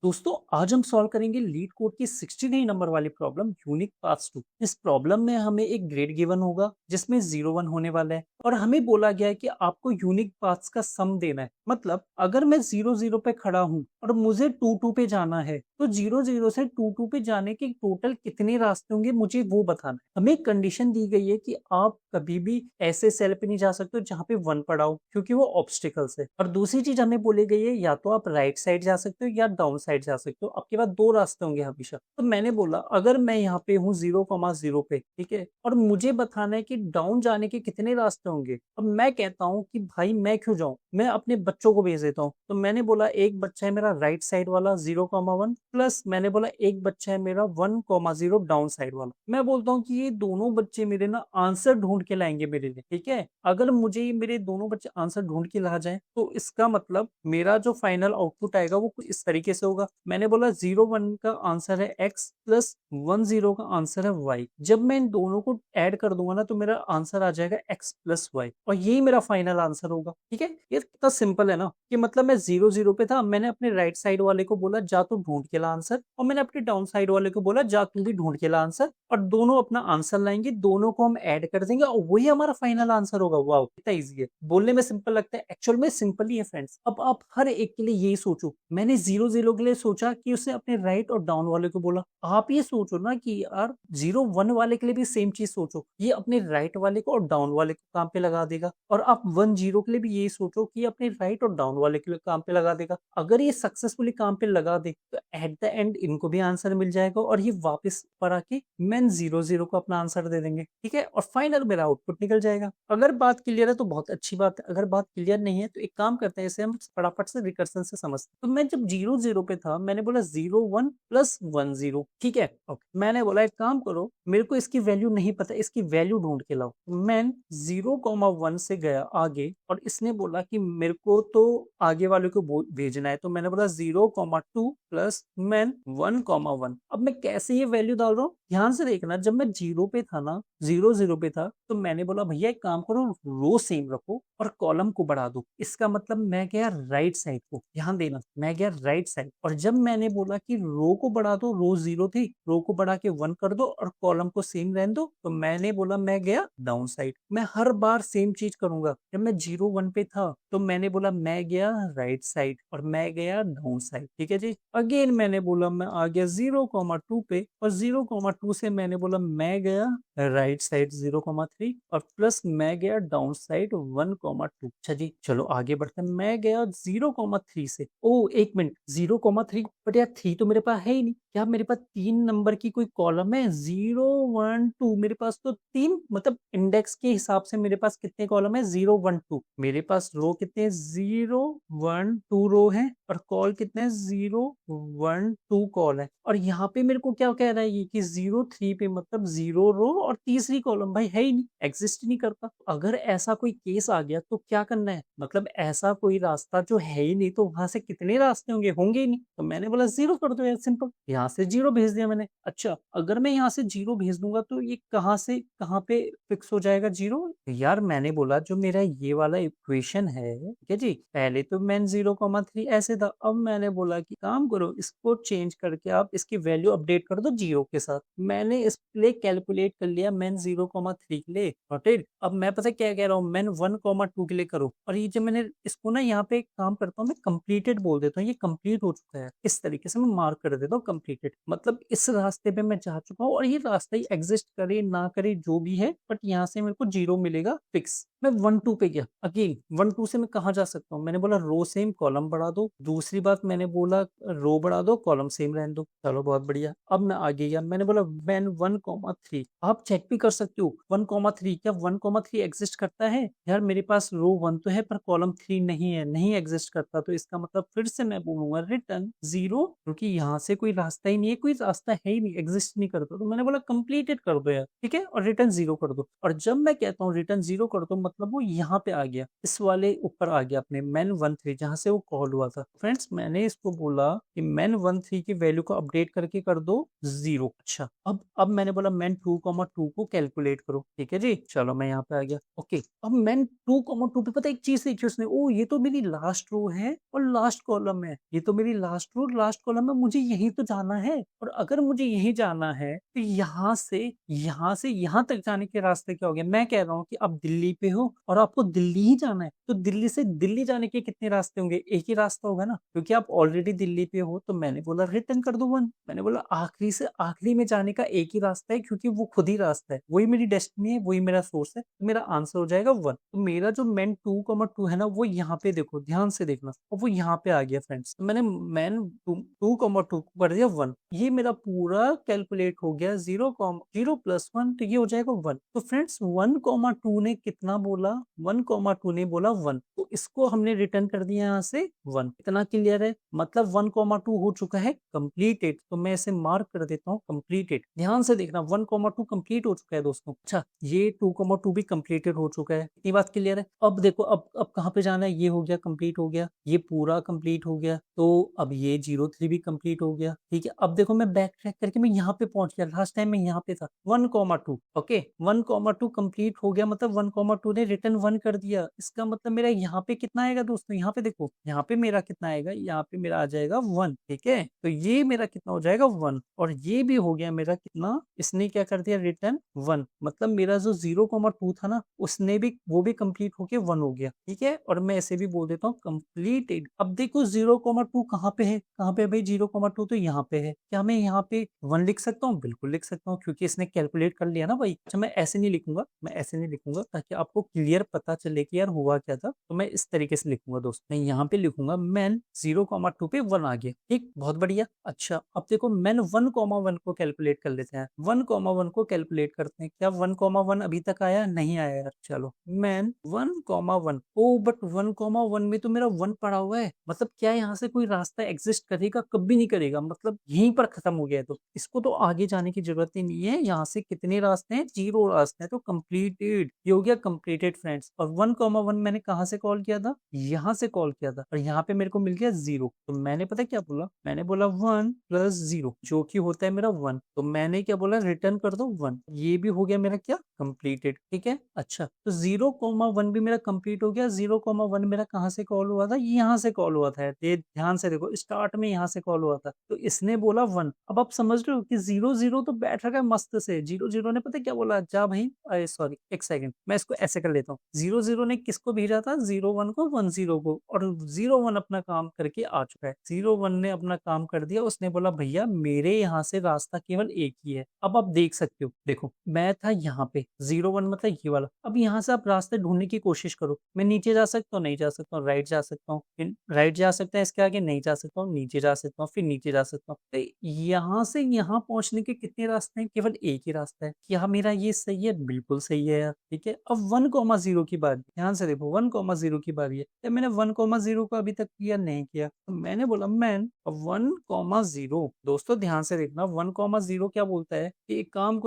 दोस्तों आज हम सॉल्व करेंगे लीड कोड की 69 नंबर वाली प्रॉब्लम यूनिक पाथ्स टू। इस प्रॉब्लम में हमें एक ग्रेड गिवन होगा जिसमें 0 1 होने वाला है और हमें बोला गया है कि आपको यूनिक पाथ्स का सम देना है। मतलब अगर मैं 0 0 पे खड़ा हूं और मुझे 2 2 पे जाना है तो 0 0 से 2 2 पे जाने के टोटल कितने रास्ते होंगे मुझे वो बताना है। हमें एक कंडीशन दी गई है कि आप कभी भी ऐसे सेल पे नहीं जा सकते हो जहां पे 1 पड़ा हो क्योंकि वो ऑब्स्टिकल्स है। और दूसरी चीज हमें बोली गई है या तो आप राइट साइड जा सकते हो या डाउन साइड जा सकते हो, आपके पास दो रास्ते होंगे हमेशा। तो मैंने बोला अगर मैं यहाँ पे हूँ 0 0 पे, ठीक है, और मुझे बताना है कि डाउन जाने के कितने रास्ते होंगे। अब मैं कहता हूँ कि भाई मैं क्यों जाऊँ, मैं अपने बच्चों को भेज देता हूँ। तो मैंने बोला एक बच्चा है मेरा राइट साइड वाला 0 1 प्लस मैंने बोला एक बच्चा है मेरा 1 0 डाउन साइड वाला। मैं बोलता हूँ कि ये दोनों बच्चे मेरे ना आंसर ढूंढ के लाएंगे मेरे लिए, ठीक है। अगर मुझे ये मेरे दोनों बच्चे आंसर ढूंढ के ला जाए तो इसका मतलब मेरा जो फाइनल आउटपुट आएगा वो कुछ इस तरीके से होगा। मैंने बोला 0 1 का आंसर है x प्लस 1 0 का आंसर है y। जब मैं इन दोनों को ऐड कर दूंगा ना तो मेरा आंसर आ जाएगा x प्लस y और यही मेरा फाइनल आंसर होगा, ठीक है। ये कितना सिंपल है ना कि मतलब मैं 0 0 पे था, मैंने अपने राइट साइड वाले को बोला जा तू ढूंढ के ला आंसर, और मैंने अपने डाउन साइड वाले को बोला जा तू भी ढूंढ के ला आंसर, और दोनों अपना आंसर लाएंगे, दोनों को हम ऐड कर देंगे और वही हमारा फाइनल आंसर होगा। वाह कितना इजी है, बोलने में सिंपल लगता है, एक्चुअल में सिंपल ही है फ्रेंड्स। अब आप हर एक के लिए यही सोचो, मैंने 0 0 के लिए सोचा कि उसने अपने राइट और डाउन वाले को बोला। आप ये सोचो ना कि यार 0 1 वाले के लिए भी सेम चीज सोचो, ये अपने राइट वाले को और डाउन वाले को काम पे लगा देगा, और आप 1 0 के लिए भी यही सोचो कि अपने राइट और डाउन वाले के लिए काम पे लगा देगा। अगर ये सक्सेसफुली काम पे लगा दे तो एट द एंड इनको भी आंसर मिल जाएगा और ये वापस पर आके मैन 0 0 को अपना आंसर दे देंगे, ठीक है, और फाइनल मेरा आउटपुट निकल जाएगा। अगर बात क्लियर है तो बहुत अच्छी बात है, अगर बात क्लियर नहीं है तो एक काम करते हैं, इसे हम फटाफट से रिकर्सन से समझते हैं। तो मैं जब 0 0 पे था मैंने बोला 0 1 प्लस 1 0, ठीक है। ओके, मैंने बोला एक काम करो, मेरे को इसकी वैल्यू नहीं पता, इसकी वैल्यू ढूंढ के लाओ। मैं 0 1 से गया आगे और इसने बोला कि मेरे को तो आगे वाले को भेजना है, तो मैंने बोला 0 2 प्लस मैन 1 1। अब मैं कैसे ये वैल्यू डाल रहा हूँ, ध्यान से देखना। जब मैं 0 पे था ना, 0 0 पे था, तो मैंने बोला भैया एक काम करो, रो सेम रखो और कॉलम को बढ़ा दो। इसका मतलब मैं गया राइट साइड को, ध्यान देना, मैं गया राइट साइड। और जब मैंने बोला कि रो को बढ़ा दो, रो 0 थी, रो को बढ़ा के 1 कर दो और कॉलम को सेम रहने दो, तो मैंने बोला मैं गया डाउन साइड। मैं हर बार सेम चीज करूंगा। जब मैं 0 1 पे था तो मैंने बोला मैं गया राइट साइड और मैं गया डाउन साइड, ठीक है जी। अगेन मैंने बोला मैं आ गया 0 2 पे, और 0 2 से मैंने बोला मैं गया राइट साइड 0 3, और प्लस मैं गया डाउन साइड 1 2। अच्छा जी चलो आगे बढ़ते हैं। मैं गया 0 3 से, ओ एक मिनट, 0 3, बट यार 3 तो मेरे पास है ही नहीं। क्या मेरे पास 3 नंबर की कोई कॉलम है? 0 1 2, मेरे पास तो 3, मतलब इंडेक्स के हिसाब से मेरे पास कितने कॉलम है? 0 1 2। मेरे पास रो कितने हैं? 0 1 2 रो है, और कॉल कितने हैं? 0 1 2 कॉल है। और यहाँ पे मेरे को क्या कह रहा है ये कि 0 3 पे, मतलब 0 रो और तीसरी कॉलम भाई है ही नहीं, एग्जिस्ट नहीं करता। अगर ऐसा कोई केस आ गया तो क्या करना है, मतलब ऐसा कोई रास्ता जो है ही नहीं तो वहां से कितने रास्ते होंगे? होंगे ही नहीं। तो मैंने बोला 0 कर दो यार, सिंपल। यहाँ से 0 भेज दिया मैंने। अच्छा अगर मैं यहाँ से 0 भेज दूंगा तो ये कहाँ से कहाँ पे फिक्स हो जाएगा 0? यार मैंने बोला जो मेरा ये वाला इक्वेशन है, ठीक है जी, पहले तो मैन 0 3 ऐसे था, अब मैंने बोला कि काम करो इसको चेंज करके आप इसकी वैल्यू अपडेट कर दो 0 के साथ। मैंने इस लिए कैलकुलेट कर लिया मैन 0 3 के लिए, नोटेड। अब मैं पता क्या कह रहा हूँ, मैन 1 2 के लिए करो, और ये जब मैंने इसको ना यहाँ पे एक काम करता हूँ, मैं कंप्लीटेड बोल देता हूँ, ये कंप्लीट हो चुका है, इस तरीके से मैं मार्क कर देता हूँ कंप्लीटेड। मतलब इस रास्ते पे मैं जा चुका हूँ और ये रास्ता ही एग्जिस्ट करे ना करे जो भी है, बट यहाँ से मेरे को 0 मिलेगा फिक्स। मैं 1 2 पे गया, अगेन 1 2 से मैं कहाँ जा सकता हूँ? मैंने बोला रो सेम कॉलम बढ़ा दो। दूसरी बात मैंने बोला रो बढ़ा दो कॉलम सेम रहने दो। चलो बहुत बढ़िया। अब मैं आगे गया, मैंने बोला मैन 1 3। आप चेक भी कर सकते हो 1 3, क्या 1 3 एग्जिस्ट करता है? यार मेरे पास रो 1 तो है पर कॉलम 3 नहीं है, नहीं एग्जिस्ट करता। तो इसका मतलब फिर से मैं बोलूंगा रिटर्न 0, क्योंकि यहाँ से कोई रास्ता ही नहीं है, कोई रास्ता है ही नहीं, एग्जिस्ट नहीं करता। तो मैंने बोला कंप्लीटेड कर दो यार, ठीक है, और रिटर्न 0 कर दो। और जब मैं कहता हूँ रिटर्न 0 कर दो मतलब वो यहाँ पे आ गया, इस वाले ऊपर आ गया अपने men13 जहाँ से वो कॉल हुआ था। फ्रेंड्स मैंने इसको बोला कि men13 की वैल्यू को अपडेट करके कर दो 0। अच्छा अब मैंने बोला men2,2 को कैलकुलेट करो। ठीक है जी, चलो मैं यहाँ पे आ गया। ओके, अब men2,2 पे पता है एक चीज देखी उसने, ओ ये तो मेरी लास्ट रो है और लास्ट कॉलम है, ये तो मेरी लास्ट रो लास्ट कॉलम है, मुझे यहीं तो जाना है। और अगर मुझे यहीं जाना है तो यहाँ से यहाँ तक जाने के रास्ते क्या हो गए। मैं कह रहा हूँ कि आप दिल्ली पे हो और आपको दिल्ली ही जाना है, तो दिल्ली से दिल्ली जाने के कितने रास्ते होंगे, एक ही रास्ता होगा ना, क्योंकि आप ऑलरेडी दिल्ली पे हो। तो मैंने बोला रिटर्न कर दो 1। मैंने बोला आखिरी से आखिरी में जाने का एक ही रास्ता है, क्योंकि वो खुद ही रास्ता है, वही मेरी डेस्टिनी है, वही मेरा सोर्स है, तो मेरा आंसर हो जाएगा 1। तो मेरा जो men2,2 है ना वो यहाँ पे देखो, ध्यान से देखना, और वो यहाँ पे आ गया फ्रेंड्स। तो मैंने men2,2 को कर दिया 1, ये मेरा पूरा कैलकुलेट हो गया 0 प्लस 1, तो ये हो जाएगा 1। तो फ्रेंड्स 1,2 ने कितना बोला, 1,2 ने बोला 1, तो इसको हमने रिटर्न कर दिया यहाँ से 1। इतना क्लियर है, मतलब 1,2 हो चुका है कंप्लीटेड। तो मैं इसे मार्क कर देता हूँ कंप्लीटेड। ध्यान से देखना 1,2 कंप्लीट हो चुका है दोस्तों। अच्छा ये 2,2 भी कंप्लीटेड हो चुका है, ये बात क्लियर है। अब देखो अब कहाँ पे जाना है, ये हो गया कंप्लीट हो गया, ये पूरा कंप्लीट हो गया, तो अब ये 03 भी कंप्लीट हो गया। ठीक है, अब देखो मैं बैक ट्रैक करके मैं यहाँ पे पहुंच गया, लास्ट टाइम मैं यहाँ पे था 1,2। ओके 1,2 कंप्लीट हो गया, मतलब 1,2 ने रिटर्न 1 कर दिया। इसका मतलब मेरा यहाँ पे कितना आएगा दोस्तों, यहाँ पे देखो, यहाँ पे मेरा कितना आएगा, यहाँ पे मेरा आ जाएगा 1। ठीक है, तो ये मेरा कितना हो जाएगा 1, और ये भी हो गया मेरा कितना, इसने क्या कर दिया रिटर्न 1, मतलब मेरा जो 0,2 था ना उसने भी वो भी कंप्लीट होके 1 हो गया। ठीक है, और मैं ऐसे भी बोल देता हूँ कंप्लीटेड। अब देखो 0,2 कहाँ पे है, कहाँ पे भाई 0,2 तो यहाँ पे है, क्या मैं यहाँ पे 1 लिख सकता हूँ, बिल्कुल लिख सकता हूँ, क्योंकि इसने कैलकुलेट कर लिया ना भाई। अच्छा मैं ऐसे नहीं लिखूंगा, मैं ऐसे नहीं लिखूंगा, ताकि आपको क्लियर पता चले कि यार हुआ क्या था, तो मैं इस तरीके से लिखूंगा दोस्त। मैं यहाँ पे लिखूंगा मैन 0,2 पे 1 आ गया। ठीक, बहुत बढ़िया। अच्छा अब देखो मैन 1,1 को कैलकुलेट कर लेते हैं, 1,1 को कैलकुलेट करते हैं। क्या 1,1 अभी तक आया, नहीं आया यार। चलो मैन 1,1, ओ बट 1,1 में तो मेरा 1 पड़ा हुआ है, मतलब क्या यहाँ से कोई रास्ता एग्जिस्ट करेगा, कभी नहीं करेगा, मतलब यहीं पर खत्म हो गया है। तो इसको तो आगे जाने की जरूरत ही नहीं है, यहाँ से कितने रास्ते हैं, 0 रास्ते हैं, तो कंप्लीटेड, ये हो गया कंप्लीटेड फ्रेंड्स। और 1,1 मैंने कहाँ से कॉल किया था, यहाँ से कॉल किया था, और यहाँ पे मेरे को मिल गया 0। तो मैंने पता क्या बोला, मैंने बोला 1 प्लस 0 जो कि होता है मेरा 1। तो मैंने क्या बोला, रिटर्न कर दो 1, ये भी हो गया मेरा क्या कंप्लीटेड। ठीक है, अच्छा तो 0,1 भी मेरा कंप्लीट हो गया। 0,1 मेरा कहाँ से कॉल हुआ था, यहाँ से कॉल हुआ था, ये ध्यान से देखो, स्टार्ट में यहाँ से कॉल हुआ था, तो इसने बोला 1। अब आप समझ रहे हो कि 0,0 तो बैठ रखा है मस्त से, 0,0 ने पता क्या बोला, जा भाई, अरे सॉरी एक सेकंड, मैं इसको ऐसे कर लेता हूँ। 0,0 ने किसको भेजा था, 0,1 को, 1,0 को, और 0,1 अपना काम करके आ चुका है। 0,1 ने अपना काम कर दिया, उसने बोला भैया मेरे यहाँ से रास्ता केवल एक ही है। अब आप देख सकते हो, देखो मैं था यहाँ पे, 0,1 मतलब ये वाला। अब यहाँ से आप रास्ते ढूंढने की कोशिश करो, मैं नीचे जा सकता हूँ, नहीं जा सकता हूँ, राइट जा सकता हूँ, फिर राइट जा सकता है, इसके आगे नहीं जा सकता हूँ, नीचे जा सकता हूँ, फिर नीचे जा सकता हूँ। तो यहाँ से यहाँ पहुंचने के कितने रास्ते हैं, केवल एक ही रास्ता है। क्या मेरा ये सही है, बिल्कुल सही है यार। ठीक है, अब 1,0 की बारी, ध्यान से देखो 1,0 की बारी है। तो मैंने 1,0 को अभी तक किया नहीं किया, तो मैंने बोला मैन 1,0। दोस्तों ध्यान से देखना, 1,0 क्या बोलता है कि एक काम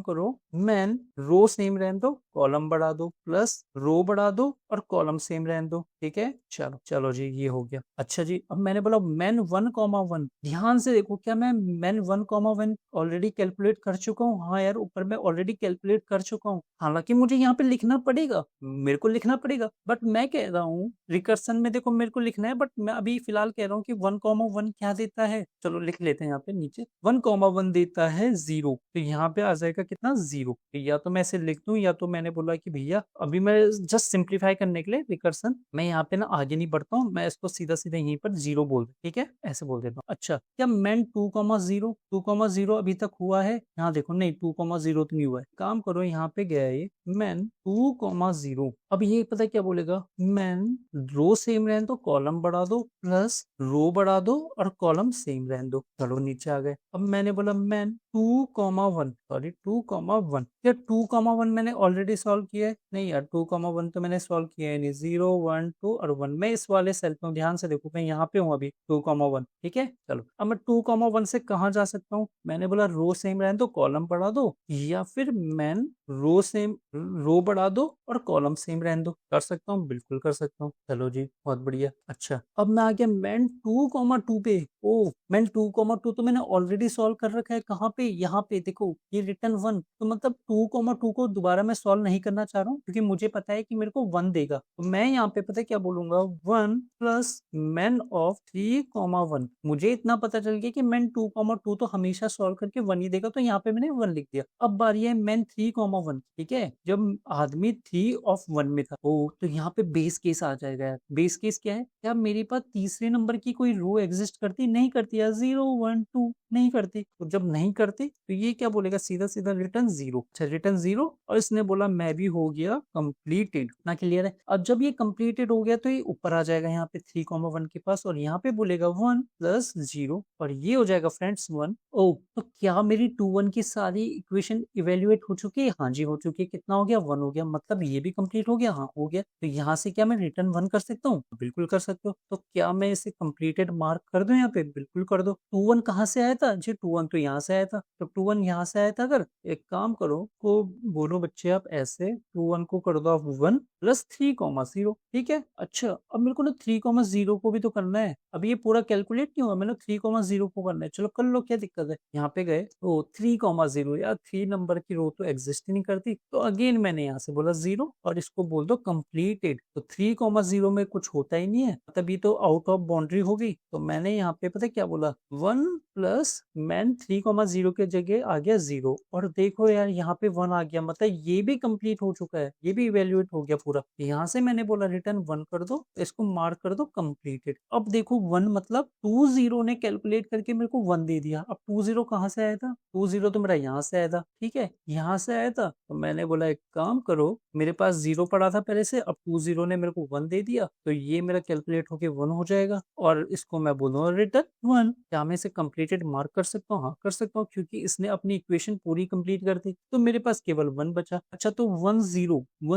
करो मैन रो सेम रहने दो, कॉलम बढ़ा दो, प्लस रो बढ़ा दो और कॉलम सेम रहने दो। ठीक है, चलो चलो जी ये हो गया। अच्छा जी, अब मैंने बोला मैन 1,1, ध्यान से देखो, क्या मैं मैन 1,1 ऑलरेडी कैलकुलेट कर चुका हूँ, हाँ यार ऊपर मैं ऑलरेडी कैलकुलेट कर चुका हूँ। हालांकि मुझे यहाँ पे लिखना पड़ेगा, मेरे को लिखना पड़ेगा, बट मैं कह रहा हूँ रिकर्सन में देखो मेरे को लिखना है, बट मैं अभी फिलहाल कह रहा हूँ कि 1,1 क्या देता है, चलो लिख लेते हैं यहाँ पे नीचे। 1,1 देता है 0, तो यहाँ पे आ जाएगा कितना 0। या तो मैं ऐसे लिख दूं, या तो मैंने बोला कि भैया अभी मैं जस्ट सिंप्लीफाई करने के लिए रिकर्सन, मैं यहाँ पे ना आगे नहीं बढ़ता हूँ, मैं इसको सीधा सीधा यहीं पर 0 बोल दूं। ठीक है, ऐसे बोल देता हूँ। अच्छा क्या मैन 2,0 अभी तक हुआ है, यहाँ देखो नहीं 2,0 तो नहीं हुआ है, काम करो यहाँ पे गया ये मैन 2,0। अब ये पता क्या बोलेगा, मैन रो सेम रहने दो, कॉलम बढ़ा दो, प्लस रो बढ़ा दो और कॉलम सेम रहने दो। चलो नीचे आ गए। अब मैंने बोला मैन 2,1, सॉरी 2,1, या 2,1 मैंने ऑलरेडी सॉल्व किया है, नहीं यार 2,1 तो मैंने सॉल्व किया है नहीं, 0 1 2 और 1, मैं इस वाले सेल पे हूँ, ध्यान से देखो मैं यहाँ पे हूँ अभी 2,1। ठीक है, चलो अब मैं 2,1 से कहाँ जा सकता हूँ, मैंने बोला रो सेम रहने दो, कॉलम बढ़ा दो, या फिर मैन रो बढ़ा दो और कॉलम सेम रहने दो। कर सकता हूँ, बिल्कुल कर सकता हूँ। चलो जी, बहुत बढ़िया। अच्छा, अब मैं आ गया मैन 2,2 पे। ओ, मैन 2,2 तो मैंने ऑलरेडी सॉल्व कर रखा है। कहाँ पे? यहाँ पे देखो, ये रिटर्न 1। तो मतलब 2,2 को दोबारा मैं सॉल्व नहीं करना चाह रहा हूँ, क्योंकि मुझे पता है कि मेरे को 1 देगा। तो मैं यहाँ पे पता है क्या बोलूंगा, 1 प्लस मैन ऑफ 3,1। मुझे इतना पता चल गया कि मैन 2,2 तो हमेशा सॉल्व करके 1 ही देगा, तो यहाँ पे मैंने 1 लिख दिया। अब बारी है मैन 3,1। ठीक है, जब आदमी 3 ऑफ 1 में था, ओ तो यहाँ पे बेस केस आ जाएगा यार। बेस केस क्या है? क्या मेरे पास तीसरे नंबर की कोई रो एग्जिस्ट करती? नहीं करती यार। 0 1 2 नहीं करती। तो जब नहीं करती तो ये क्या बोलेगा? सीधा सीधा रिटर्न 0। अच्छा, रिटर्न 0। और इसने बोला मैं भी हो गया कंप्लीटेड ना। क्लियर है? अब जब ये कंप्लीटेड हो गया तो ये ऊपर आ जाएगा यहाँ पे 3,1 के पास, और यहाँ पे बोलेगा 1 प्लस 0, और ये हो जाएगा फ्रेंड्स 1। ओ, तो क्या मेरी 2 1 की सारी इक्वेशन इवेल्युएट हो चुकी है? हाँ जी, हो चुकी है। कितना हो गया? 1 हो गया। मतलब ये भी कंप्लीट हो गया। हाँ, हो गया। तो यहाँ से क्या मैं रिटर्न 1 कर सकता हूँ? बिल्कुल कर सकते हो। तो क्या मैं इसे कंप्लीटेड मार्क कर दूं यहाँ पे? बिल्कुल कर दो। 2 1 कहाँ से आया था जी? 2 1 तो यहाँ से आया था। तो 2 1 यहाँ से आया था। अगर एक काम करो, को बोलो बच्चे आप ऐसे, 2 1 को कर दो आप 1 प्लस 3,0। ठीक है। अच्छा, अब मेरे को ना 3,0 को भी तो करना है। अब ये पूरा कैलकुलेट नहीं हुआ, मैंने 3,0 को करना है। चलो कर लो, क्या दिक्कत है? यहाँ पे गए तो 3,0 यार, 3 नंबर की रो तो एग्जिस्ट ही नहीं करती। तो अगेन मैंने यहाँ से बोला 0, और इसको बोल दो कंप्लीटेड। तो 3,0 में कुछ होता ही नहीं है, तब ये तो आउट ऑफ बाउंड्री हो गई। तो मैंने यहाँ पे पता है क्या बोला, 1 प्लस मैन 3,0 के जगह आ गया 0। और देखो यार, यहाँ पे 1 आ गया, मतलब ये भी कंप्लीट हो चुका है, ये भी इवेल्युएट हो गया पूरा। यहाँ से मैंने बोला रिटर्न 1 कर दो, इसको मार्क कर दो कंप्लीटेड। अब देखो 1 मतलब 2 0 ने कैलकुलेट करके मेरे को 1 दे दिया। अब 2 0 कहाँ से आया था? 2 0 तो मेरा यहाँ से आया था। ठीक है, यहाँ से आया था। तो मैंने बोला एक काम करो, मेरे पास 0 पड़ा था पहले से, अब 2 0 ने मेरे को 1 दे दिया, तो ये मेरा कैलकुलेट होके 1 हो जाएगा, और इसको मैं बोलूंगा रिटर्न 1। क्या मैं इसे कंप्लीटेड मार्क कर सकता हूँ? हाँ, कर सकता हूँ, क्योंकि इसने अपनी इक्वेशन पूरी कंप्लीट कर दी। तो मेरे पास केवल 1 बचा। अच्छा, तो 1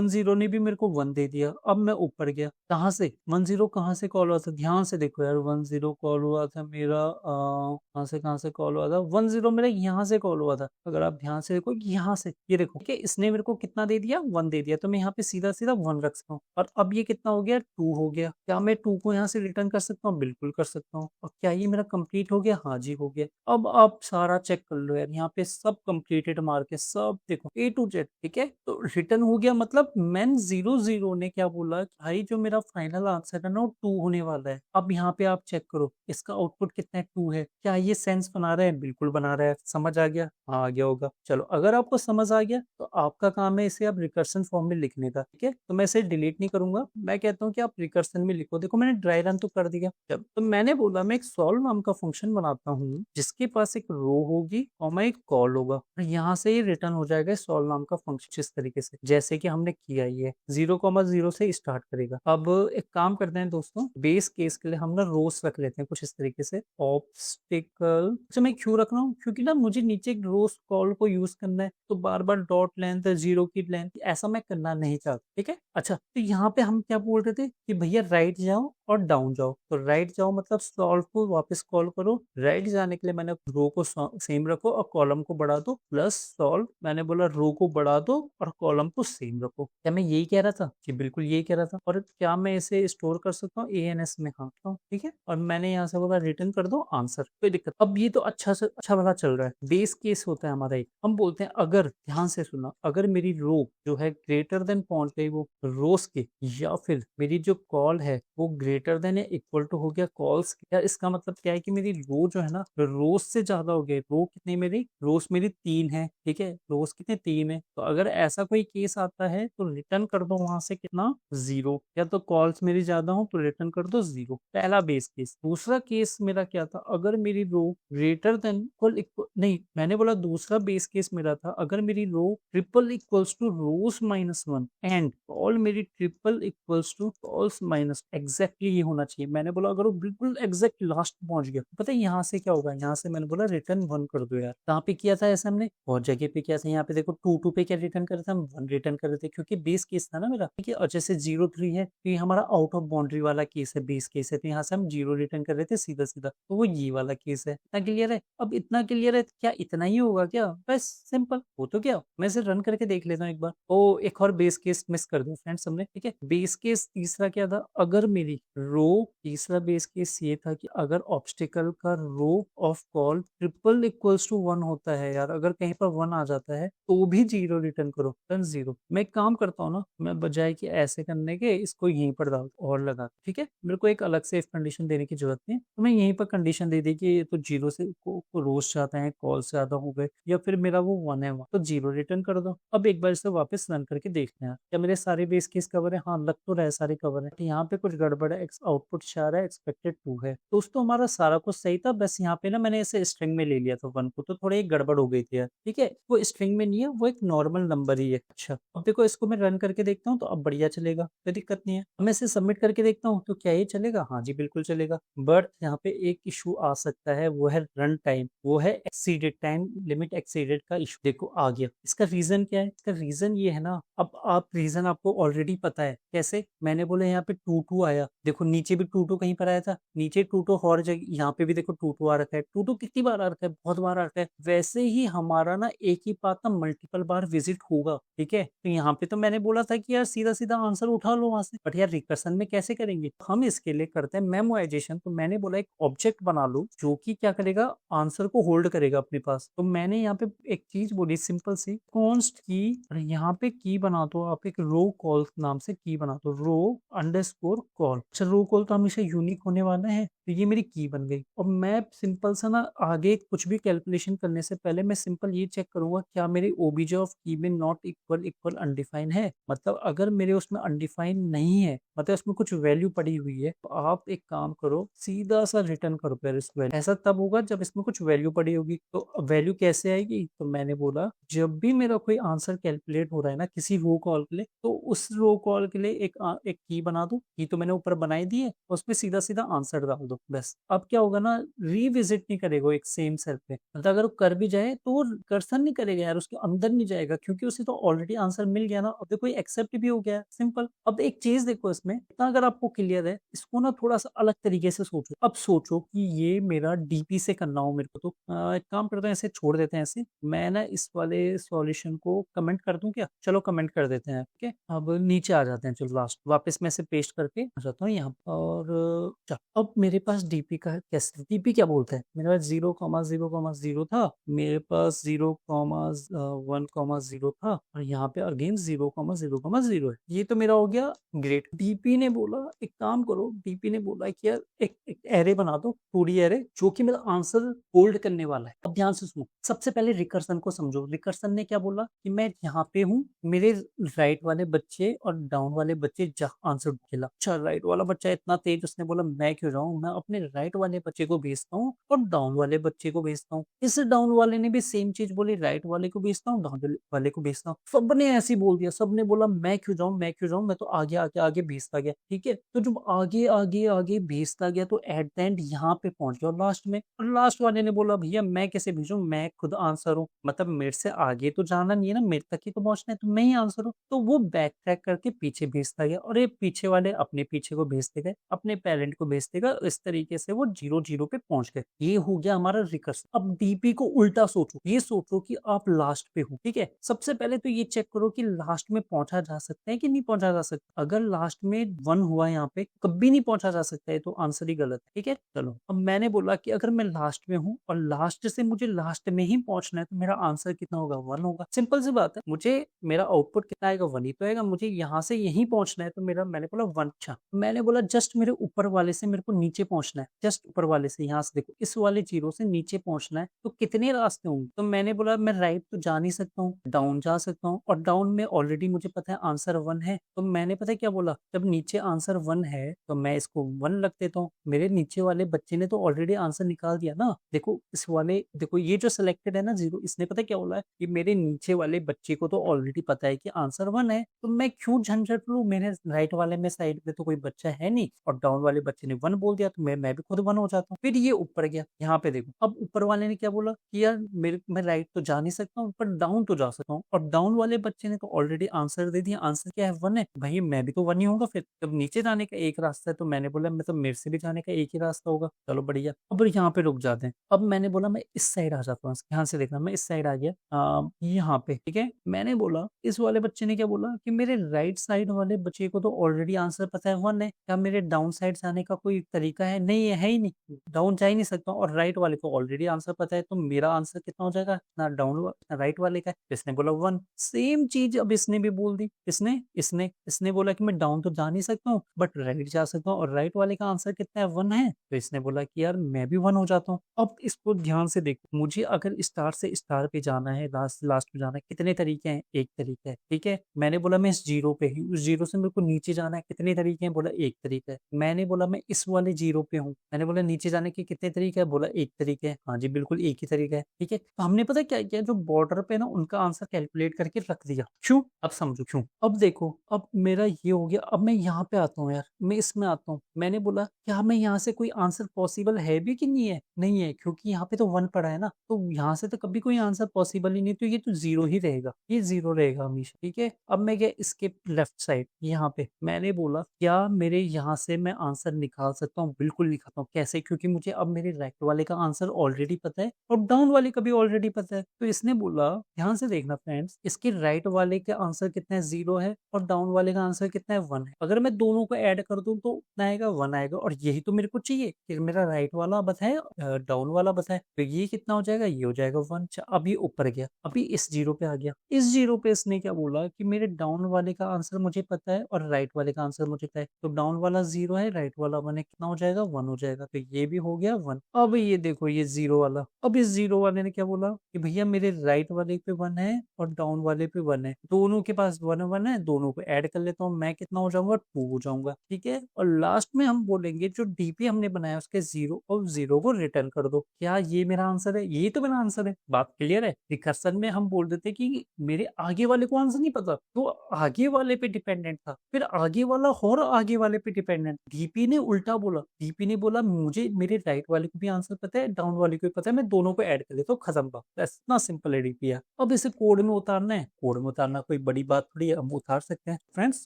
0 ने भी मेरे को 1 दे दिया। अब मैं ऊपर गया, कहाँ से 1 0 कहाँ से कॉल हुआ था? ध्यान से देखो यार, 1 0 कॉल हुआ था मेरा, कहाँ से कॉल हुआ था? 1 0 मेरा यहाँ से कॉल हुआ था। अगर आप ध्यान से देखो, यहाँ से, ये देखो, ठीक है, इसने मेरे को कितना दे दिया? 1 दे दिया। तो मैं यहाँ पे सीधा सीधा 1 रख सकता हूँ। और अब ये कितना हो गया? 2 हो गया। क्या मैं 2 को यहाँ से रिटर्न कर सकता हूँ? बिल्कुल कर सकता हूँ। और क्या ये मेरा कंप्लीट हो गया? हाँ जी, हो गया। अब आप सारा चेक कर लो यार, यहाँ पे सब कंप्लीटेड मार्क है, सब देखो A to Z। ठीक है, तो रिटर्न हो गया। मतलब मैन 0 0 ने क्या बोला, भाई जो मेरा फाइनल आंसर है ना, वो 2 होने वाला है। अब यहाँ पे आप चेक करो, इसका आउटपुट कितना है? 2 है। क्या ये सेंस बना रहा है? बिल्कुल बना रहा है। समझ आ गया? हाँ, आ गया होगा। चलो, अगर आपको समझ आ गया तो आपका काम है इसे आप रिकर्सन फॉर्म में लिखने का। ठीक है, तो मैं इसे डिलीट नहीं करूंगा, मैं कहता हूँ कि आप रिकर्सन में लिखो। देखो मैंने ड्राई रन तो कर दिया। जब तो मैंने बोला मैं एक सॉल्व नाम का फंक्शन बनाता हूँ, जिसके पास एक रो होगी और मैं एक कॉल होगा, और यहाँ से ही रिटर्न हो जाएगा सॉल्व नाम का फंक्शन, इस तरीके से जैसे कि हमने किया ही है। 0,0 से स्टार्ट करेगा। अब एक काम करते हैं दोस्तों, बेस केस के लिए हम ना रोस रख लेते हैं कुछ इस तरीके से, ऑब्स्टिकल। अच्छा, मैं क्यों रख रहा हूँ? क्योंकि ना मुझे नीचे एक रोस कॉल को यूज करना है, तो बार बार डॉट लेंथ, 0 की लेंथ, ऐसा मैं करना नहीं चाहता। ठीक है। अच्छा, तो यहाँ पे हम क्या बोल रहे थे कि भैया राइट जाओ और डाउन जाओ। तो राइट जाओ मतलब सॉल्व को वापस कॉल करो। राइट जाने के लिए मैंने रो को सेम रखो और कॉलम को बढ़ा दो, प्लस सॉल्व मैंने बोला रो को बढ़ा दो और कॉलम को सेम रखो। क्या मैं यही कह रहा था? कि बिल्कुल यही कह रहा था। और क्या मैं इसे स्टोर कर सकता हूँ ANS में? हाँ, ठीक है। और मैंने यहाँ से बोला रिटर्न कर दो आंसर, कोई दिक्कत। अब ये तो अच्छा से अच्छा वाला चल रहा है। बेस केस होता है हमारा एक, हम बोलते हैं अगर, ध्यान से सुना, अगर मेरी रो जो है ग्रेटर देन पहुंच गई वो रोस के, या फिर मेरी जो कॉल है वो ग्रेटर देन या इक्वल टू हो गया कॉल्स के, या इसका मतलब क्या है कि मेरी रो जो है ना रोस से ज्यादा हो गई। रो कितनी मेरी? रोस मेरी 3 है। ठीक है, रोस कितने? 3 है। तो अगर ऐसा कोई केस आता है तो रिटर्न कर दो वहां से कितना? 0। या तो कॉल्स मेरी ज्यादा हो तो रिटर्न कर दो 0। पहला बेस केस। दूसरा केस मेरा क्या था? अगर मेरी रो ग्रेटर देन इक्वल, नहीं, मैंने बोला दूसरा बेस केस मेरा था अगर मेरी row triple equals to rows -1 and col मेरी triple equals to cols minus, exactly ये होना चाहिए। मैंने बोला अगर वो बिल्कुल एग्जैक्ट लास्ट पहुंच गया, पता है यहाँ से क्या होगा? यहाँ से मैंने बोला रिटर्न 1 कर दो यार। कहाँ पे किया था ऐसा हमने? बहुत जगह पे किया था। यहाँ पे देखो 2 पे क्या रिटर्न कर रहे थे हम? 1 रिटर्न कर रहे थे, क्योंकि बेस केस था ना मेरा। ठीक है, और जैसे 0 3 है तो ये हमारा आउट ऑफ बाउंड्री वाला केस है, बेस केस है, तो यहाँ से हम 0 रिटर्न कर रहे थे सीधा सीधा। तो वो ये वाला केस है। इतना क्लियर है? अब इतना क्लियर है, क्या इतना ही होगा क्या? बस सिंपल हो तो क्या। मैं इसे रन करके देख लेता हूँ एक बार। ओ एक और बेस केस मिस कर दिया फ्रेंड्स हमने, ठीक है। बेस केस तीसरा क्या था, अगर मेरी रो, तीसरा बेस केस ये था कि अगर ऑब्स्टिकल का row of col triple equals to 1 होता है यार, अगर कहीं पर 1 आ जाता है तो भी 0 रिटर्न करो, टर्न 0। मैं एक काम करता हूँ ना, मैं बजाय कि ऐसे करने के इसको यहीं पर डाल और लगा, ठीक है। मेरे को एक अलग से इफ कंडीशन देने की जरूरत नहीं है, तो मैं यहीं पर कंडीशन दे दी कि ये तो 0 से को रोज जाते हैं, कॉल से ज्यादा हो गए, या फिर मेरा वो 1 है वहाँ, तो 0 रिटर्न कर दो। अब एक बार इसे वापस रन करके देखते हैं क्या मेरे सारे बेस केस कवर है। हाँ, लग तो रहा है सारे कवर है, यहाँ पे कुछ गड़बड़ है, आउटपुट आ रहा है एक्सपेक्टेड 2 है। दोस्तों हमारा सारा कुछ सही था, बस यहाँ पे ना मैंने इसे स्ट्रिंग में ले लिया था 1 को, तो थोड़ी एक गड़बड़ हो गई थी यार, ठीक है। वो स्ट्रिंग में नहीं है, वो एक नॉर्मल नंबर ही है। अच्छा अब देखो इसको मैं रन करके देखता हूँ, तो अब बढ़िया चलेगा, कोई दिक्कत नहीं है। अब मैं इसे सबमिट करके देखता हूँ, तो क्या ये चलेगा? हाँ जी बिल्कुल चलेगा। बट यहाँ पे एक इशू आ सकता है, वो है रन टाइम, वो है एक्सीडेड टाइम लिमिट एक्सीडेड का इशू। देखो आ गया। इसका रीजन क्या है? इसका रीजन ये है ना, अब आप रीजन आपको ऑलरेडी पता है। कैसे? मैंने बोला यहाँ पे 2 आया, देखो नीचे भी 2 कहीं पर आया था, नीचे 2 और जगह, यहाँ पे भी देखो 2 आ रखा है। 2 कितनी बार आ रखा है? बहुत बार आ रखा है। वैसे ही हमारा ना एक ही पाथ ना मल्टीपल बार विजिट होगा, ठीक है। तो यहाँ पे तो मैंने बोला था कि यार सीधा सीधा आंसर उठा लो वहां से, बट यार रिकर्सन में कैसे करेंगे? हम इसके लिए करते हैं मेमोराइजेशन। तो मैंने बोला एक ऑब्जेक्ट बना लो जो कि क्या करेगा, आंसर को होल्ड करेगा अपने पास। तो मैंने यहाँ पे एक चीज बोली सिंपल सी, कॉन्स्ट की, और यहाँ पे की बना दो आप, एक रो कॉल नाम से की बना दो, रो अंडरस्कोर कॉल। अच्छा रो कॉल तो हमेशा यूनिक होने वाला है, तो ये मेरी की बन गई। और मैं सिंपल सा ना आगे कुछ भी कैलकुलेशन करने से पहले मैं सिंपल ये चेक करूंगा क्या मेरी ओबीजे ऑफ की में नॉट इक्वल इक्वल अनडिफाइन है। मतलब अगर मेरे उसमें अनडिफाइन नहीं है, मतलब उसमें कुछ वैल्यू पड़ी हुई है, तो आप एक काम करो, सीधा सा रिटर्न करो फिर इस वैल्यू। ऐसा तब होगा जब इसमें कुछ वैल्यू पड़ी होगी। तो वैल्यू कैसे आएगी? तो मैंने बोला जब भी मेरा कोई आंसर कैलकुलेट हो रहा है ना किसी रो कॉल के लिए, तो उस रो कॉल के लिए एक की बना दो। की तो मैंने ऊपर बनाई दी है, उसमें सीधा सीधा आंसर डाल दो बस। अब क्या होगा ना, रिविजिट नहीं करेगा एक सेम सेल पे। मतलब अगर वो कर भी जाए तो वो कर्सर नहीं करेगा यार, उसके अंदर नहीं जाएगा, क्योंकि उसे तो ऑलरेडी आंसर मिल गया ना। अब देखो एक्सेप्ट भी हो गया, सिंपल। अब एक चीज देखो इसमें, इतना अगर आपको क्लियर है, इसको ना थोड़ा सा अलग तरीके से सोचो। अब सोचो कि ये मेरा डीपी से करना हो मेरे को, तो एक काम करते हैं, ऐसे छोड़ देते हैं। ऐसे मैं ना इस वाले सॉल्यूशन को कमेंट कर दूं क्या? चलो कमेंट कर देते हैं, ठीक है। अब नीचे आ जाते हैं, चलो लास्ट वापस मैं इसे पेस्ट करके आ जाता हूँ यहाँ और अब मेरे पास डीपी का कैसे, डीपी क्या बोलता है, मेरे पास 0,0,0 था, मेरे पास 0,1,0 था, और यहाँ पे अगेन 0,0,0 है। ये तो मेरा हो गया ग्रेट। डीपी ने बोला एक काम करो, डीपी ने बोला कि यार एक एरे बना दो, 2D एरे, जो कि मेरा आंसर होल्ड करने वाला है। अब ध्यान से सुनो, सबसे पहले रिकर्सन को समझो। रिकर्सन ने क्या बोला कि मैं यहाँ पे हूँ, मेरे राइट वाले बच्चे और डाउन वाले बच्चे आंसर खेला। अच्छा राइट वाला बच्चा इतना तेज, उसने बोला मैं क्यों जाऊँ, मैं अपने राइट वाले बच्चे को भेजता हूँ और डाउन वाले बच्चे को भेजता हूँ। इस डाउन वाले ने भी सेम चीज बोली, राइट वाले को भेजता हूँ, डाउन वाले को भेजता हूँ। सबने ऐसे ही बोल दिया, सबने बोला मैं क्यों जाऊँ, मैं क्यों जाऊँ, मैं तो आगे आगे आगे भेजता गया, ठीक है। तो जब आगे आगे आगे भेजता गया, तो एट द एंड यहाँ पे पहुंच गया लास्ट में, और लास्ट वाले ने बोला भैया मैं कैसे भेजूं, मैं खुद आंसर हूँ, मतलब मेरे से आगे तो जाना नहीं है ना, मेरे तक ही तो पहुंचना है, तो मैं ही आंसर हूँ। तो वो बैक ट्रैक करके पीछे भेजता गया, और ये पीछे वाले अपने पीछे को भेजते गए, अपने पेरेंट को भेजते गए, इस तरीके से वो 0 0 पे पहुंच गए। ये हो गया हमारा रिकर्सन। अब डीपी को उल्टा सोचो, ये सोचो कि आप लास्ट पे हो, ठीक है। सबसे पहले तो ये चेक करो कि लास्ट में पहुंचा जा सकता है कि नहीं पहुंचा जा सकता। अगर लास्ट में 1 हुआ यहाँ पे, कभी नहीं पहुंचा जा सकता है, तो आंसर ही गलत है, ठीक है। चलो अब मैंने बोला कि अगर मैं लास्ट में हूँ और लास्ट से मुझे लास्ट में ही पहुंचना है, तो मेरा आंसर कितना होगा? 1 होगा। सिंपल सी बात है, मुझे मेरा आउटपुट कितना आएगा? 1 ही तो आएगा। मुझे यहाँ से यहीं पहुंचना है, तो मेरा, मैंने बोला 1। अच्छा मैंने बोला जस्ट मेरे ऊपर वाले से मेरे को नीचे पहुंचना है, जस्ट ऊपर वाले से, यहाँ से देखो इस वाले 0 से नीचे पहुंचना है, तो कितने रास्ते होंगे? तो मैंने बोला मैं राइट तो जा नहीं सकता हूँ, डाउन जा सकता हूँ, और डाउन में ऑलरेडी मुझे पता है आंसर 1 है। तो मैंने पता है क्या बोला, जब नीचे आंसर 1 है तो मैं इसको 1 रख देता हूँ। मेरे नीचे वाले बच्चे ने तो ऑलरेडी आंसर निकाल दिया ना। देखो इस वाले, देखो ये जो सिलेक्टेड है ना 0, इसने पता है क्या बोला है कि मेरे नीचे वाले बच्चे को तो ऑलरेडी पता है कि आंसर 1 है, तो मैं क्यों झंझट लूं, मेरे राइट वाले में साइड में तो कोई बच्चा है नहीं, और डाउन वाले बच्चे ने 1 बोल दिया, तो मैं भी खुद 1 हो जाता हूँ। फिर ये ऊपर गया, यहाँ पे देखो अब ऊपर वाले ने क्या बोला कि यार मेरे मैं राइट तो जा नहीं सकता हूँ पर डाउन तो जा सकता हूँ, और डाउन वाले बच्चे ने तो ऑलरेडी आंसर दे दिया। आंसर क्या है? 1 है। भाई मैं भी तो 1 ही होगा फिर। जब नीचे जाने का एक रास्ता है तो मैंने बोला मैं तो मेरे से भी जाने का एक ही रास्ता होगा। चलो बढ़िया। अब यहाँ पे रुक जाते हैं। अब मैंने बोला मैं इस साइड आ जाता हूँ, यहाँ से देखना मैं इस साइड आ गया यहाँ पे, ठीक है। मैंने बोला इस वाले बच्चे ने क्या बोला कि मेरे राइट साइड वाले बच्चे को तो ऑलरेडी आंसर पता है 1 है, क्या मेरे डाउन साइड जाने का कोई तरीका है? नहीं है, है ही नहीं, डाउन जा ही नहीं सकता। और राइट वाले को ऑलरेडी आंसर पता है, तो मेरा आंसर कितना हो जाएगा? ना डाउन ना राइट वाले का है। इसने बोला 1। सेम चीज अब इसने भी बोल दी। इसने इसने इसने बोला कि मैं डाउन तो जा नहीं सकता हूँ बट राइट जा सकता हूँ, और राइट वाले का आंसर कितना है? 1 है। तो इसने बोला कि यार मैं भी 1 हो जाता हूँ। अब इसको ध्यान से देखो, मुझे अगर स्टार से स्टार पे जाना है, लास्ट लास्ट पे जाना है, कितने तरीके हैं? एक तरीका है, ठीक है। मैंने बोला मैं इस जीरो पे ही, उस जीरो से मेरे को नीचे जाना है, कितने तरीके हैं? बोला एक तरीका है। मैंने बोला मैं इस वाले जीरो पे हूँ, मैंने बोला नीचे जाने के कितने तरीके हैं? बोला एक तरीका है। हाँ जी बिल्कुल एक ही तरीका है, ठीक है। तो हमने पता क्या किया, जो बॉर्डर पे ना उनका आंसर कैलकुलेट करके रख दिया। क्यों? अब समझो क्यों। अब देखो, अब मेरा ये हो गया। अब मैं यहाँ पे आता हूँ यार, मैं इसमें आता हूँ। मैंने बोला क्या मैं यहाँ से कोई आंसर पॉसिबल है भी कि नहीं है? नहीं है, क्योंकि यहाँ पे तो 1 पड़ा है ना, तो यहाँ से तो कभी कोई आंसर पॉसिबल ही नहीं, तो ये तो जीरो ही रहेगा, ये जीरो रहेगा हमेशा, ठीक है। अब मैं गया इसके लेफ्ट साइड यहाँ पे। मैंने बोला क्या मेरे यहाँ से मैं आंसर निकाल सकता हूँ? बिल्कुल निकालता हूँ। कैसे? क्योंकि मुझे अब मेरे राइट वाले का आंसर ऑलरेडी पता है और डाउन वाले का भी ऑलरेडी पता है। तो इसने बोला, ध्यान से देखना फ्रेंड्स, इसके राइट वाले का आंसर कितना है? 0 है, और डाउन वाले का आंसर कितना है? 1 है। अगर मैं दोनों को ऐड कर दूं तो कितना आएगा? 1 आएगा, और यही तो मेरे को चाहिए कि मेरा राइट वाला बताए डाउन वाला बताए। तो ये कितना हो जाएगा? ये हो जाएगा 1। अभी ऊपर गया, अभी इस जीरो पे आ गया। इस जीरो पे इसने क्या बोला कि मेरे डाउन वाले का आंसर मुझे पता है और राइट वाले का आंसर मुझे पता है, तो डाउन वाला 0 है, राइट वाला 1 है, कितना हो जाएगा? 1 हो जाएगा। तो ये भी हो गया 1। अब ये देखो ये जीरो वाला, अब इस जीरो वाले ने क्या बोला कि भैया मेरे राइट वाले पे 1 है और डाउन वाले पे 1 है, दोनों के पास 1 1 है, दोनों को ऐड कर लेता हूँ, मैं कितना हो जाऊंगा? 2 हो जाऊंगा, ठीक है। और लास्ट में हम बोलेंगे जो डीपी हमने बनाया उसके 0 और 0 को रिटर्न कर दो। क्या ये मेरा आंसर है? ये तो मेरा आंसर है। बात क्लियर है। रिकर्सन में हम बोल देते कि मेरे आगे वाले को आंसर नहीं पता, तो आगे वाले पे डिपेंडेंट था, फिर आगे वाला और आगे वाले पे डिपेंडेंट। डीपी ने उल्टा बोला, डीपी ने बोला मुझे मेरे राइट वाले को भी आंसर पता है, डाउन वाले को भी पता है, मैं दोनों को ऐड कर लेता हूँ, खत्म बात। इतना सिंपल है डीपी है। अब इसे कोड में उतारना है, कोड में उतारना कोई बड़ी बात थोड़ी है, हम उतार सकते हैं। फ्रेंड्स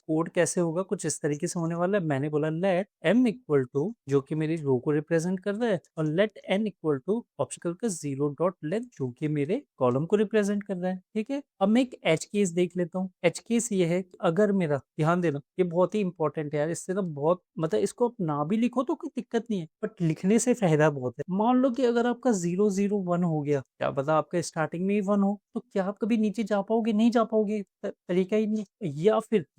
कोड कैसे होगा? कुछ इस तरीके से होने वाला है। मैंने बोला लेट m इक्वल टू, जो कि मेरी रो को रिप्रेजेंट कर रहा है, और let n equal to obstacle का 0 डॉट लेंथ, जो कि मेरे कॉलम को रिप्रेजेंट कर रहा है, ठीक है। अब मैं एक एच केस देख लेता हूँ। एच केस ये है कि अगर मेरा, ध्यान देना ये बहुत ही इंपॉर्टेंट है यार, इससे ना बहुत मतलब इसको आप ना भी लिखो तो कोई दिक्कत नहीं है, बट लिखने से फायदा बहुत है। मान लो कि अगर आपका 0 0 1 हो गया, क्या पता आपका स्टार्टिंग में ही 1 हो, तो क्या आप कभी नीचे जा पाओगे? नहीं जा पाओगे, तरीका ही नहीं है।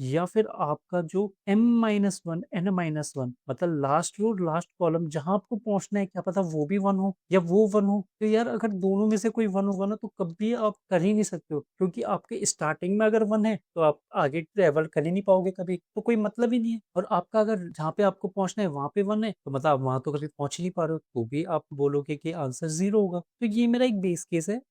या फिर आपका जो m-1 n-1 मतलब लास्ट रो लास्ट कॉलम जहां आपको पहुंचना है, क्या पता वो भी 1 हो या वो 1 हो। तो यार अगर दोनों में से कोई 1 होगा ना, तो कभी आप कर ही नहीं सकते हो, क्योंकि आपके स्टार्टिंग में अगर 1 है तो आप आगे ट्रेवल कर ही नहीं पाओगे कभी, तो कोई मतलब ही नहीं है। और आपका अगर जहाँ पे आपको पहुंचना है वहां पे 1 है, तो मतलब आप वहां तो कभी पहुंच ही नहीं पा रहे हो, तो भी आप बोलोगे कि आंसर 0 होगा। तो ये मेरा एक बेस केस है।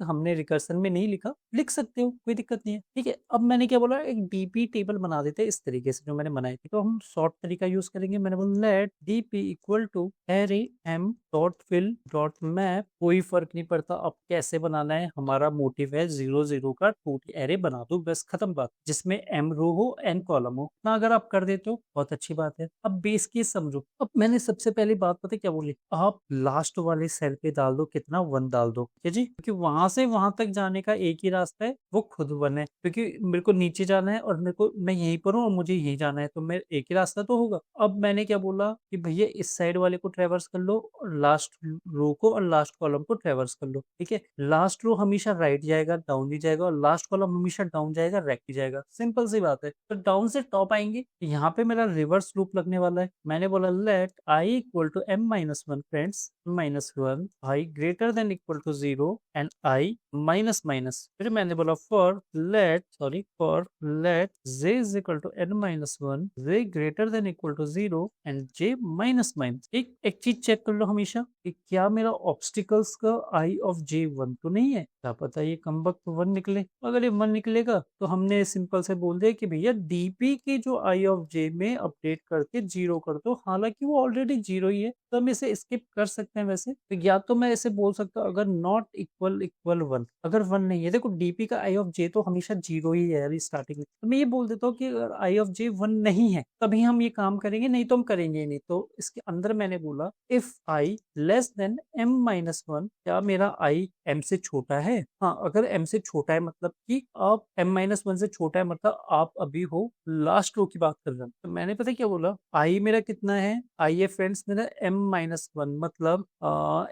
हमने रिकर्सन में नहीं लिखा, लिख सकते हो, कोई दिक्कत नहीं है, ठीक है। अब मैंने क्या बोला, एक डीपी टेबल बना देते हैं इस तरीके से जो मैंने बनाई थी। तो हम शॉर्ट तरीका यूज करेंगे। मैंने बोला let DP equal to array m dot fill dot map. कोई फर्क नहीं पड़ता अब कैसे बनाना है, हमारा मोटिव है 0 0 का टोटल एरे बना दो, बस खत्म बात, जिसमें m रो हो n कॉलम हो ना। अगर आप कर देते हो बहुत अच्छी बात है। अब बेस केस समझो। अब मैंने सबसे पहली बात पता है क्या बोली, आप लास्ट वाले सेल पे डाल दो कितना, 1 डाल दो, ठीक है जी, क्योंकि वहां से वहां तक जाने का एक ही रास्ता है, वो खुद 1 है। क्योंकि मेरे को नीचे जाना है और मैं यहीं पर हूँ और मुझे यहीं जाना है, तो मैं एक ही रास्ता तो होगा। अब मैंने क्या बोला कि भैया इस साइड वाले को ट्रेवर्स कर लो और लास्ट रो को और लास्ट कॉलम को ट्रेवर्स कर लो, ठीक है। लास्ट रो हमेशा राइट जाएगा, डाउन ही जाएगा, और लास्ट कॉलम हमेशा डाउन जाएगा, राइट ही जाएगा। सिंपल सी बात है। तो डाउन से टॉप आएंगे, यहाँ पे मेरा रिवर्स लूप लगने वाला है। मैंने बोला let I equal to m-1 friends, -1 I greater than equal to 0 and I minus minus. फिर मैंने बोला for let j is equal to n-1, j greater than equal to 0 and j minus minus. एक चीज check कर लो हमेशा कि क्या मेरा ऑब्स्टिकल्स का i ऑफ j 1 तो नहीं है। क्या पता ये कमबख्त 1 निकले। अगर ये 1 निकलेगा तो हमने सिंपल से बोल दिया कि भैया डीपी के जो i ऑफ j में अपडेट करके 0 कर दो, हालांकि वो ऑलरेडी जीरो ही है, तो हम इसे स्किप कर सकते हैं। वैसे तो या तो मैं इसे बोल सकता हूँ अगर नॉट इक्वल इक्वल वन, अगर वन नहीं है, देखो डीपी का आई ऑफ जे तो हमेशा जीरो ही है अभी स्टार्टिंग में, तो मैं ये बोल देता हूँ कि अगर आई ऑफ जे वन नहीं है तभी हम ये काम करेंगे, नहीं तो हम करेंगे ही नहीं। तो इसके अंदर मैंने बोला if I less than M minus one, क्या मेरा आई एम से छोटा है? हाँ, अगर एम से छोटा है मतलब कि आप एम माइनस वन से छोटा है, मतलब आप अभी हो लास्ट रो की बात कर रहे हैं। तो मैंने पता है क्या बोला, आई मेरा कितना है, आई है फ्रेंड्स मेरा एम माइनस वन, मतलब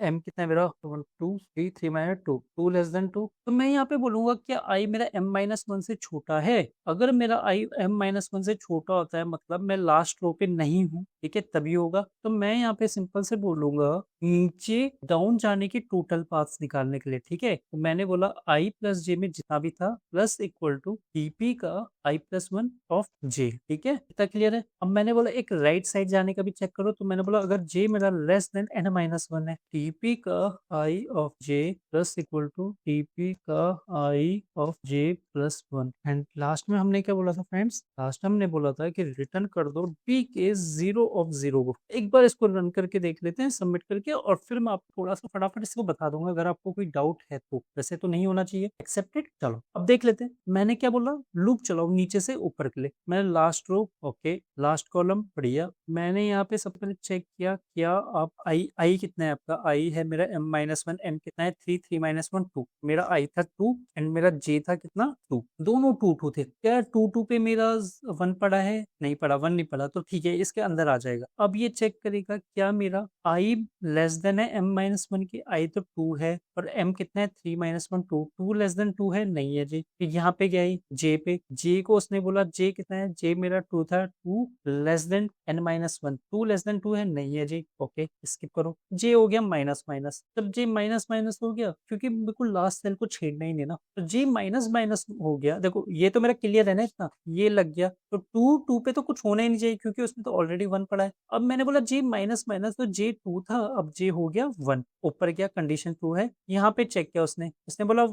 एम कितना है मेरा, one two three, three minus two, two less than two. तो मैं यहाँ पे बोलूंगा क्या आई मेरा एम माइनस वन से छोटा है? अगर मेरा आई एम माइनस वन से छोटा होता है मतलब मैं लास्ट रो पे नहीं हूँ, ठीक है, तभी होगा। तो मैं यहाँ पे सिंपल से बोलूंगा नीचे डाउन जाने की टोटल पाथ्स निकालने के लिए, ठीक है, तो मैंने बोला आई प्लस जे में जितना भी था प्लस इक्वल टू टीपी का आई प्लस वन ऑफ जे, ठीक है, इतना क्लियर है। अब मैंने बोला एक राइट साइड जाने का भी चेक करो, तो मैंने बोला अगर जे मेरा less than N minus one है, टीपी का I of J plus equal to TP का I of J plus one. And last में हमने क्या बोला था फ्रेंड्स, लास्ट हमने बोला था कि रिटर्न कर दो डी के जीरो ऑफ जीरो को। एक बार इसको रन करके देख लेते हैं सबमिट करके, और फिर मैं आपको थोड़ा सा फटाफट इसको बता दूंगा अगर आपको कोई डाउट है तो। वैसे तो नहीं होना चाहिए, एक्सेप्टेड। चलो अब देख लेते हैं, मैंने क्या बोला, लूप चलाओ नीचे से ऊपर के लिए। मैंने last row, okay, last column, बढ़िया। मैंने यहाँ पे सबसे पहले चेक किया क्या आप आई कितना है आपका, आई है मेरा एम माइनस वन, एम कितना है three, three minus one to, मेरा आई था टू एंड मेरा जे था कितना टू, दोनों टू टू थे। क्या टू टू पे मेरा वन पड़ा है? नहीं पड़ा, वन नहीं पड़ा, तो ठीक है इसके अंदर आ जाएगा। अब ये चेक करेगा क्या मेरा आई लेस देन है एम माइनस वन की, आई तो टू है और एम कितना है three minus one two, two less than two है, नहीं है जी। फिर यहाँ पे गया जे पे, जे को उसने बोला जे कितना है, जे मेरा टू था, two less than N minus one, two less than two है, नहीं है जी, ओके स्किप करो। जे हो गया माइनस माइनस, जब जे माइनस माइनस हो गया क्योंकि बिल्कुल लास्ट सेल को छेड़ना ही नहीं ना, तो जे माइनस माइनस हो गया। देखो ये तो मेरा क्लियर है ना, इतना ये लग गया, तो टू टू पे तो कुछ होना ही नहीं चाहिए क्योंकि उसमें तो ऑलरेडी वन पड़ा है। अब मैंने बोला जे माइनस माइनस, तो जे टू था, अब जे हो गया वन, ऊपर गया कंडीशन टू है। यहाँ पे चेक किया उसने, उसने बोला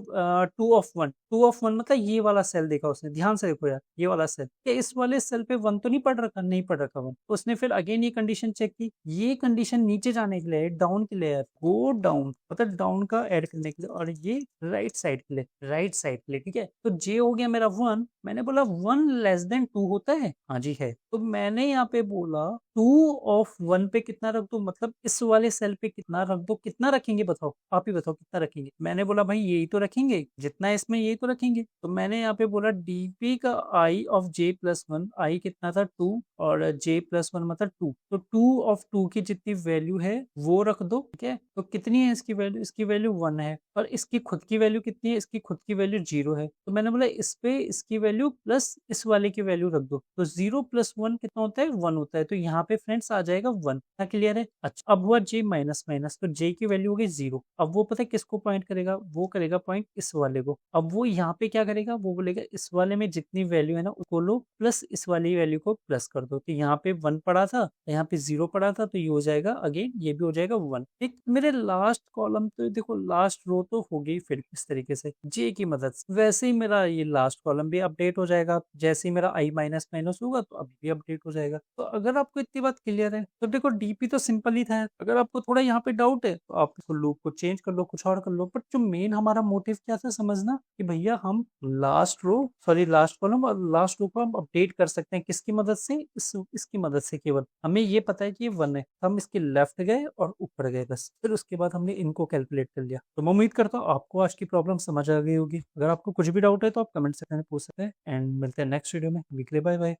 two of one, two of one मतलब ये वाला सेल देखा उसने, ध्यान से देखो यार ये वाला सेल, क्या इस वाले सेल पे वन तो नहीं पड़ रखा, नहीं पड़ रखा वन। तो उसने फिर अगेन ये कंडीशन चेक की, ये कंडीशन नीचे जाने के लिए, डाउन के लिए, गो डाउन मतलब डाउन का ऐड करने के लिए, और ये राइट साइड के लिए, राइट साइड के लिए, ठीक है। तो जे हो गया मेरा वन, मैंने बोला वन लेस देन टू होता है, हाँ जी है। तो मैंने यहाँ पे बोला टू ऑफ वन पे कितना रख दो, मतलब इस वाले सेल पे कितना रख दो, कितना रखेंगे बताओ, आप ही बताओ कितना रखेंगे। मैंने बोला भाई यही तो रखेंगे, जितना है इसमें यही तो रखेंगे। तो मैंने यहाँ पे बोला डीपी का I of J plus one, आई कितना था टू और जे प्लस वन मतलब टू, तो टू ऑफ टू की जितनी वैल्यू है वो रख दो, ठीक है। तो कितनी है इसकी वैल्यू, इसकी वैल्यू वन है, और इसकी खुद की वैल्यू कितनी है, इसकी खुद की वैल्यू जीरो है। तो मैंने बोला इस पे इसकी वैल्यू प्लस इस वाले की वैल्यू रख दो, तो जीरो प्लस वन कितना होता है, वन होता है। तो यहाँ पे फ्रेंड्स आ जाएगा वन, क्या क्लियर है? अच्छा अब हुआ जे माइनस माइनस, तो जे की वैल्यू हो गई जीरो। अब वो पता है किसको पॉइंट करेगा, वो करेगा पॉइंट इस वाले को। अब वो यहाँ पे क्या करेगा, वो बोलेगा इस वाले में जितनी वैल्यू है ना उसको लो प्लस इस वाली वैल्यू को प्लस कर दो। तो यहाँ पे वन पड़ा था, यहाँ पे जीरो पड़ा था, तो ये हो जाएगा अगेन, ये भी हो जाएगा वन। ठीक, मेरे लास्ट कॉलम तो देखो, लास्ट रो तो हो गई फिर इस तरीके से जे की मदद से। वैसे ही मेरा ये लास्ट कॉलम भी अपडेट हो जाएगा, जैसे ही मेरा आई माइनस माइनस होगा तो अभी भी अपडेट हो जाएगा। तो अगर आपको इतनी बात क्लियर है तो देखो डीपी तो सिंपल ही था। अगर आपको थोड़ा यहाँ पे डाउट है तो आप इसको लूप को चेंज कर लो, कुछ और कर लो, बट जो मेन हमारा मोटिव क्या था समझना कि भैया हम last row, sorry last column और लास्ट रो को हम अपडेट कर सकते हैं किसकी मदद से, इसकी मदद से। केवल हमें ये पता है कि ये वन है, हम इसके लेफ्ट गए और ऊपर गए बस, फिर उसके बाद हमने इनको कैलकुलेट कर लिया। तो मैं उम्मीद करता हूँ आपको आज की प्रॉब्लम समझ आ गई होगी। अगर आपको कुछ भी डाउट है तो आप कमेंट सेक्शन में पूछ सकते हैं, एंड मिलते हैं नेक्स्ट वीडियो में। Weekly bye bye.